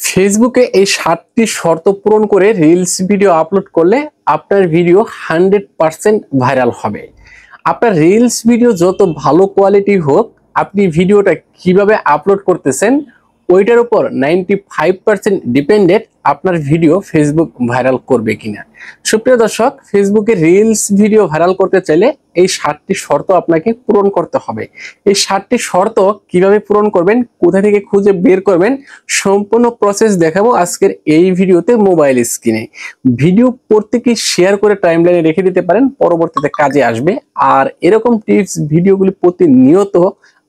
ফেসবুকে এই 7টি শর্ত পূরণ করে রিলস ভিডিও আপলোড করলে আপনার ভিডিও 100% ভাইরাল হবে। আপনার রিলস ভিডিও যত ভালো কোয়ালিটি হোক, আপনি ভিডিওটা কিভাবে আপলোড করতেছেন ওইটার উপর 95% ডিপেন্ডেন্ট আপনার ভিডিও ফেসবুক ভাইরাল করবে কিনা। সুপ্রিয় দর্শক, ফেসবুকে রিলস ভিডিও ভাইরাল করতে চাইলে এই 7টি শর্ত আপনাকে পূরণ করতে হবে। এই 7টি শর্ত কিভাবে পূরণ করবেন, কোথা থেকে খুঁজে বের করবেন, সম্পূর্ণ প্রসেস দেখাবো আজকের এই ভিডিওতে মোবাইল স্ক্রিনে। ভিডিও প্রত্যেকেই শেয়ার করে টাইমলাইনে রেখে দিতে পারেন, পরবর্তীতে কাজে আসবে। আর এরকম টিপস ভিডিওগুলি প্রতিনিয়ত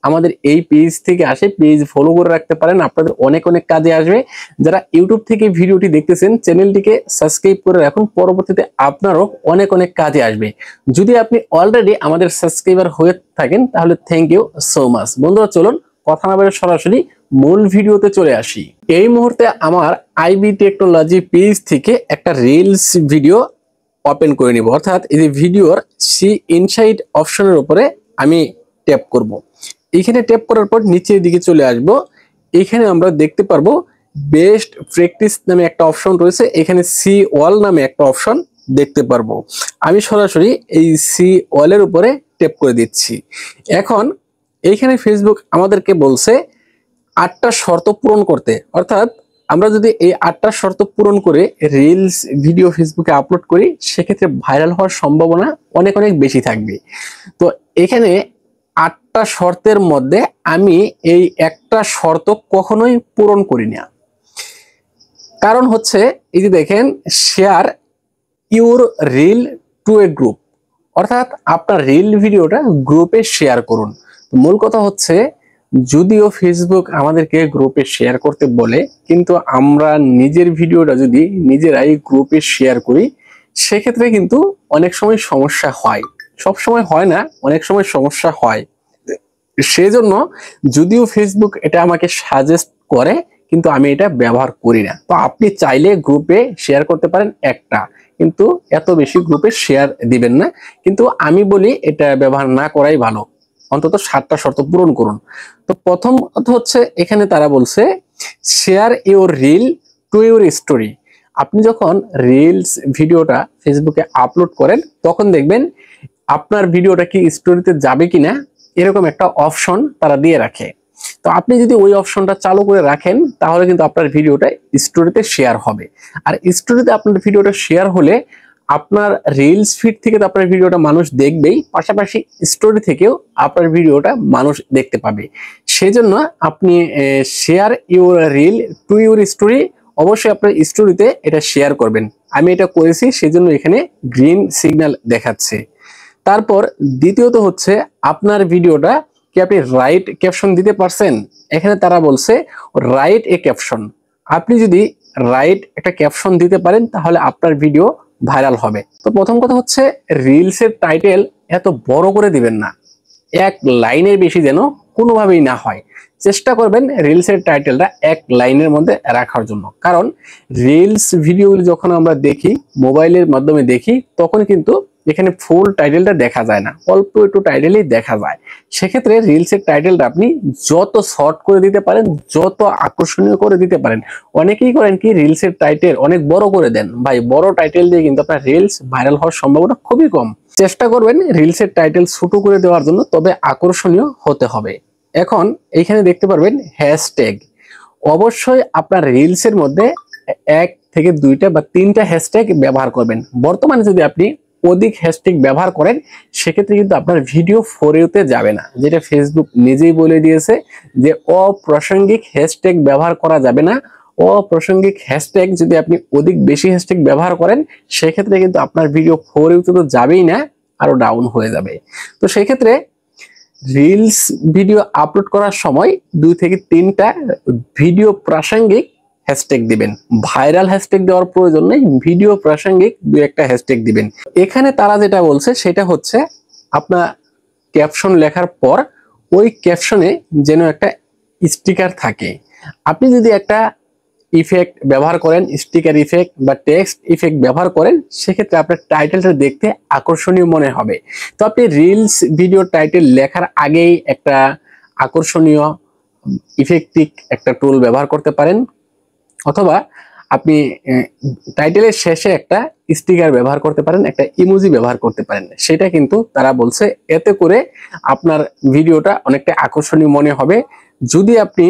আমাদের এই পেজ থেকে আসে, পেজ ফলো করে রাখতে পারেন, আপনাদের অনেক অনেক কাজে আসবে। যারা ইউটিউব থেকে ভিডিওটি দেখতেছেন চ্যানেলটিকে সাবস্ক্রাইব করে রাখুন, পরবর্তীতে আপনারও অনেক অনেক কাজে আসবে। যদি আপনি অলরেডি আমাদের সাবস্ক্রাইবার হয়ে থাকেন তাহলে থ্যাংক ইউ সো মাচ। বন্ধুরা, চলুন কথা না বলে সরাসরি মূল ভিডিওতে চলে আসি। এই মুহূর্তে আমার আইবি টেকনোলজি পেজ থেকে একটা রিলস ভিডিও ওপেন করে নিব, অর্থাৎ এই যে ভিডিওর সি ইনসাইড অপশনের উপরে আমি ট্যাপ করব। এখানে ট্যাপ করার পর নিচের দিকে চলে আসব। এখানে আমরা দেখতে পারবো বেস্ট প্র্যাকটিস নামে একটা অপশন রয়েছে, এখানে সি ওয়াল নামে একটা অপশন দেখতে পারবো। আমি সরাসরি এই সি ওয়ালের উপরে ট্যাপ করে দিচ্ছি। এখন এইখানে ফেসবুক আমাদেরকে বলছে 8টা শর্ত পূরণ করতে, অর্থাৎ আমরা যদি এই 8টা শর্ত পূরণ করে রিলস ভিডিও ফেসবুকে আপলোড করি সেক্ষেত্রে ভাইরাল হওয়ার সম্ভাবনা অনেক অনেক বেশি থাকবে। তো এখানে 8টা শর্তের মধ্যে আমি এই একটা শর্ত কখনোই পূরণ করি না। কারণ হচ্ছে এই যে দেখেন, share your reel two A group, অর্থাৎ আপনার রিল ভিডিওটা গ্রুপে শেয়ার করুন। মূল কথা হচ্ছে, যদিও ফেসবুক আমাদেরকে গ্রুপে শেয়ার করতে বলে, কিন্তু আমরা নিজের ভিডিওটা যদি নিজেরাই গ্রুপে শেয়ার করি সেক্ষেত্রে কিন্তু অনেক সময় সমস্যা হয়। সব সময় হয় না, অনেক সময় সমস্যা হয়। সেজন্য যদিও ফেসবুক এটা আমাকে সাজেস্ট করে, কিন্তু আমি এটা ব্যবহার করি না। তো আপনি চাইলে গ্রুপে শেয়ার করতে পারেন একটা, কিন্তু এত বেশি গ্রুপে শেয়ার দিবেন না। কিন্তু আমি বলি এটা ব্যবহার না করাই ভালো, অন্তত 7টা শর্ত পূরণ করুন। তো প্রথম হচ্ছে, এখানে তারা বলছে share your reel to your story. আপনি যখন রিলস ভিডিওটা ফেসবুকে আপলোড করেন তখন দেখবেন আপনার ভিডিওটা কি স্টোরিতে যাবে কিনা এরকম একটা অপশন তারা দিয়ে রাখে। তো আপনি যদি ওই অপশনটা চালু করে রাখেন তাহলে কিন্তু আপনার ভিডিওটা স্টোরিতে শেয়ার হবে। আর স্টোরিতে আপনার ভিডিওটা শেয়ার হলে আপনার রিলস ফিড থেকে তো আপনার ভিডিওটা মানুষ দেখবেই, পাশাপাশি স্টোরি থেকেও আপনার ভিডিওটা মানুষ দেখতে পাবে। সেজন্য আপনি share your reel to your story, অবশ্যই আপনার স্টোরিতে এটা শেয়ার করবেন। আমি এটা করেছি, সেজন্য এখানে গ্রিন সিগন্যাল দেখাচ্ছে। তারপর দ্বিতীয়ত হচ্ছে, আপনার ভিডিওটা কি আপনি রাইট ক্যাপশন দিতে পারছেন। এখানে তারা বলছে রাইট এ ক্যাপশন। আপনি যদি রাইট একটা ক্যাপশন দিতে পারেন তাহলে আপনার ভিডিও ভাইরাল হবে। তো প্রথম কথা হচ্ছে, রিলসের টাইটেল এত বড় করে দিবেন না, এক লাইনের বেশি যেন কোনোভাবেই না হয়। চেষ্টা করবেন রিলসের টাইটেলটা এক লাইনের মধ্যে রাখার জন্য, কারণ রিলস ভিডিওগুলি যখন আমরা দেখি মোবাইলের মাধ্যমে দেখি তখন কিন্তু এখানে ফুল টাইটেলটা দেখা যায় না, অল্প একটু টাইটেলই দেখা যায়। সেক্ষেত্রে রিলসের টাইটেলটা আপনি যত শর্ট করে দিতে পারেন, যত আকর্ষণীয় করে দিতে পারেন। অনেকেই করেন কি, রিলসের টাইটেল অনেক বড় করে দেন। ভাই, বড় টাইটেল দিয়ে কিন্তু আপনার রিলস ভাইরাল হওয়ার সম্ভাবনা খুবই কম। চেষ্টা করবেন রিলসের টাইটেল ছোট করে দেওয়ার জন্য, তবে আকর্ষণীয় হতে হবে। এখন এইখানে দেখতে পারবেন হ্যাশট্যাগ। অবশ্যই আপনার রিলসের মধ্যে 1 থেকে 2টা বা 3টা হ্যাশট্যাগ ব্যবহার করবেন। বর্তমানে যদি আপনি অধিক হ্যাশট্যাগ ব্যবহার করেন সেক্ষেত্রে কিন্তু আপনার ভিডিও ফর ইউতে যাবে না, যেটা ফেসবুক নিজেই বলে দিয়েছে যে অপ্রাসঙ্গিক হ্যাশট্যাগ ব্যবহার করা যাবে না। অপ্রাসঙ্গিক হ্যাশট্যাগ যদি আপনি অধিক বেশি হ্যাশট্যাগ ব্যবহার করেন সেক্ষেত্রে কিন্তু আপনার ভিডিও ফর ইউতে তো যাবেই না, আরো ডাউন হয়ে যাবে। তো সেই ক্ষেত্রে রিলস ভিডিও আপলোড করার সময় 2 থেকে 3টা ভিডিও প্রাসঙ্গিক হ্যাশট্যাগ দিবেন। ভাইরাল হ্যাশট্যাগ দেওয়ার প্রয়োজন নেই, ভিডিও প্রাসঙ্গিক 2-1টা হ্যাশট্যাগ দিবেন। এখানে তারা যেটা বলছে সেটা হচ্ছে, আপনার ক্যাপশন লেখার পর ওই ক্যাপশনে যেন একটা স্টিকার থাকে। আপনি যদি একটা ইফেক্ট ব্যবহার করেন, স্টিকার ইফেক্ট বা টেক্সট ইফেক্ট ব্যবহার করেন, সেক্ষেত্রে আপনার টাইটেলটা দেখতে আকর্ষণীয় মনে হবে। তো আপনি রিলস ভিডিও টাইটেল লেখার আগেই একটা আকর্ষণীয় ইফেক্টিভ একটা টুল ব্যবহার করতে পারেন। অথবা আপনি টাইটেলের শেষে একটা স্টিকার ব্যবহার করতে পারেন, একটা ইমোজি ব্যবহার করতে পারেন। সেটা কিন্তু তারা বলছে এতে করে আপনার ভিডিওটা অনেকটা আকর্ষণীয় মনে হবে। যদি আপনি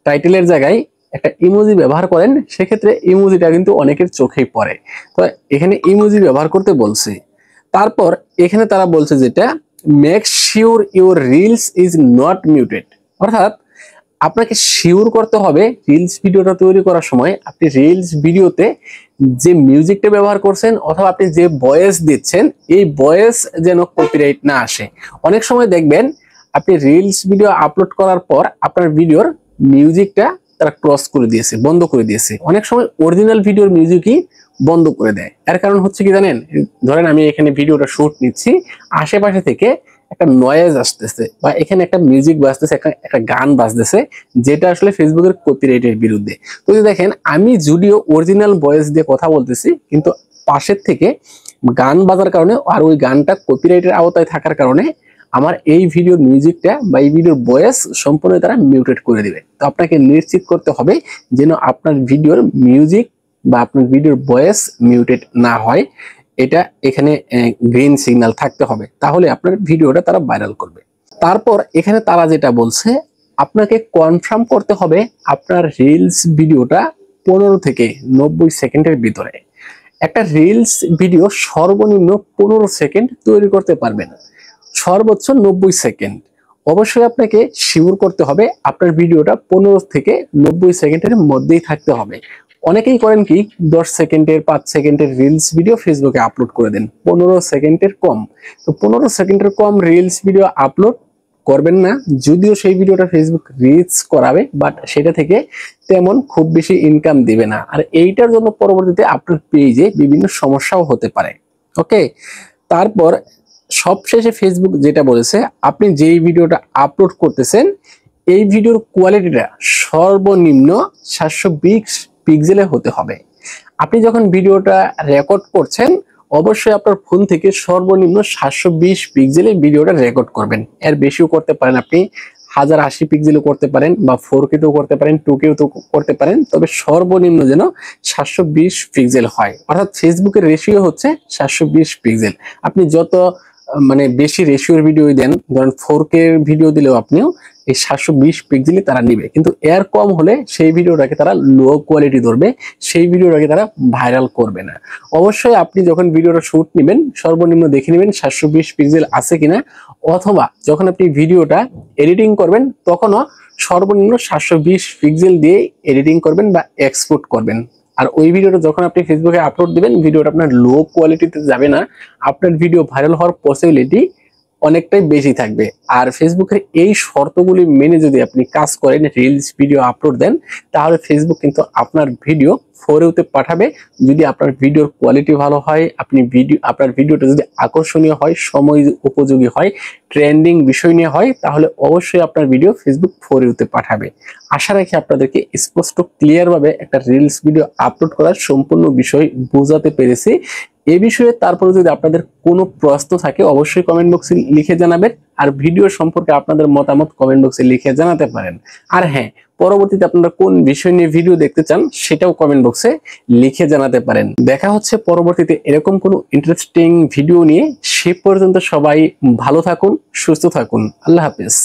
টাইটেলের জায়গায় একটা ইমোজি ব্যবহার করেন, সেক্ষেত্রে ইমোজিটা কিন্তু অনেকের চোখেই পড়ে। তো এখানে ইমোজি ব্যবহার করতে বলছে। তারপর এখানে তারা বলছে যেটা, make sure your reels is not muted, অর্থাৎ আপনাকে শিওর করতে হবে রিলস ভিডিওটা তৈরি করার সময় আপনি রিলস ভিডিওতে যে মিউজিকটা ব্যবহার করছেন অথবা আপনি যে ভয়েস দিচ্ছেন, এই ভয়েস যেন কপিরাইট না আসে। অনেক সময় দেখবেন আপনি রিলস ভিডিও আপলোড করার পর আপনার ভিডিওর মিউজিকটা তারা ক্রস করে দিয়েছে, বন্ধ করে দিয়েছে। অনেক সময় অরিজিনাল ভিডিওর মিউজিকই বন্ধ করে দেয়। এর কারণ হচ্ছে কি জানেন, ধরেন আমি এখানে ভিডিওটা শুট নিচ্ছি, আশেপাশে থেকে একটা নয়েজ আসতেছে বা এখানে একটা মিউজিক বাজতেছে, একটা গান বাজতেছে, যেটা আসলে ফেসবুকের কপিরাইটের বিরুদ্ধে। তো দেখেন আমি যদিও অরিজিনাল ভয়েস দিয়ে কথা বলতেছি, কিন্তু পাশের থেকে গান বাজার কারণে আর ওই গানটা কপিরাইটের আওতায় থাকার কারণে আমার এই ভিডিওর মিউজিকটা বা এই ভিডিওর ভয়েস সম্পূর্ণ তারা মিউটেট করে দিবে। তো আপনাকে নিশ্চিত করতে হবে যেন আপনার ভিডিওর মিউজিক বা আপনার ভিডিওর ভয়েস মিউটেট না হয়। এটা এখানে গ্রিন সিগন্যাল থাকতে হবে, তাহলে আপনার ভিডিওটা তারা ভাইরাল করবে। তারপর এখানে তারা যেটা বলছে, আপনাকে কনফার্ম করতে হবে আপনার রিলস ভিডিওটা 15 থেকে 90 সেকেন্ডের ভিতরে। একটা রিলস ভিডিও সর্বনিম্ন 15 সেকেন্ড তৈরি করতে পারবেন, সর্বোচ্চ 90 সেকেন্ড। অবশ্যই আপনাকে শিওর করতে হবে আপনার ভিডিওটা 15 থেকে 90 সেকেন্ডের মধ্যেই থাকতে হবে। অনেকেই করেন কি 10 সেকেন্ডের 5 সেকেন্ডের রিলস ভিডিও ফেসবুকে আপলোড করে দেন, 15 সেকেন্ডের কম। তো 15 সেকেন্ডের কম রিলস ভিডিও আপলোড করবেন না, যদিও সেই ভিডিওটা ফেসবুক রিচ করাবে, বাট সেটা থেকে তেমন খুব বেশি ইনকাম দিবে না। আর এইটার জন্য পরবর্তীতে আপনার পেজে বিভিন্ন সমস্যাও হতে পারে। ওকে, তারপর সবশেষে ফেসবুক যেটা বলেছে, আপনি যেই ভিডিওটা আপলোড করতেছেন এই ভিডিওর কোয়ালিটিটা সর্বনিম্ন 720 পিক্সেলে হতে হবে। আপনি যখন ভিডিওটা রেকর্ড করছেন অবশ্যই আপনার ফোন থেকে সর্বনিম্ন 720 পিক্সেলে ভিডিওটা রেকর্ড করবেন। এর বেশিও করতে পারেন, আপনি 1080 পিক্সেলও করতে পারেন বা 4K তেও করতে পারেন, 2K তেও করতে পারেন, তবে সর্বনিম্ন যেন 720 পিক্সেল হয়। অর্থাৎ ফেসবুকের রেশিও হচ্ছে 720 পিক্সেল। আপনি যত মানে বেশি রেশিওর ভিডিও দেন, ধরেন 4K ভিডিও দিলেও আপনিও এই 720 পিক্সেলই তারা নিবে, কিন্তু এর কম হলে সেই ভিডিওটাকে তারা লো কোয়ালিটি ধরবে, সেই ভিডিওটাকে তারা ভাইরাল করবে না। অবশ্যই আপনি যখন ভিডিওটা শুট নেবেন সর্বনিম্ন দেখে নেবেন 720 পিক্সেল আছে কিনা, অথবা যখন আপনি ভিডিওটা এডিটিং করবেন তখনও সর্বনিম্ন 720 পিক্সেল দিয়ে এডিটিং করবেন বা এক্সপোর্ট করবেন। আর ওই ভিডিওটা যখন আপনি ফেসবুকে আপলোড দিবেন ভিডিওটা আপনার লো কোয়ালিটিতে যাবে না, আপনার ভিডিও ভাইরাল হওয়ার পসিবিলিটি অনেকটাই বেশি থাকবে। আর ফেসবুকের এই শর্তগুলি মেনে যদি আপনি কাজ করেন, রিলস ভিডিও আপলোড দেন, তাহলে ফেসবুক কিন্তু আপনার ভিডিও ফোরেওতে পাঠাবে। যদি আপনার ভিডিওর কোয়ালিটি ভালো হয়, আপনার ভিডিওটা যদি আকর্ষণীয় হয়, সময় উপযোগী হয়, ট্রেন্ডিং বিষয় নিয়ে হয়, তাহলে অবশ্যই আপনার ভিডিও ফেসবুক ফোরেওতে পাঠাবে। আশা রাখি আপনাদেরকে স্পষ্ট ক্লিয়ার ভাবে একটা রিলস ভিডিও আপলোড করার সম্পূর্ণ বিষয় বোঝাতে পেরেছি। এই বিষয়ে তারপরে যদি আপনাদের কোনো প্রশ্ন থাকে অবশ্যই কমেন্ট বক্সে লিখে জানাবেন। আর ভিডিও সম্পর্কে আপনাদের মতামত কমেন্ট বক্সে লিখে জানাতে পারেন। আর হ্যাঁ, পরবর্তীতে আপনারা কোন বিষয় নিয়ে ভিডিও দেখতে চান সেটাও কমেন্ট বক্সে লিখে জানাতে পারেন। দেখা হচ্ছে পরবর্তীতে এরকম কোনো ইন্টারেস্টিং ভিডিও নিয়ে। সে পর্যন্ত সবাই ভালো থাকুন, সুস্থ থাকুন। আল্লাহ হাফেজ।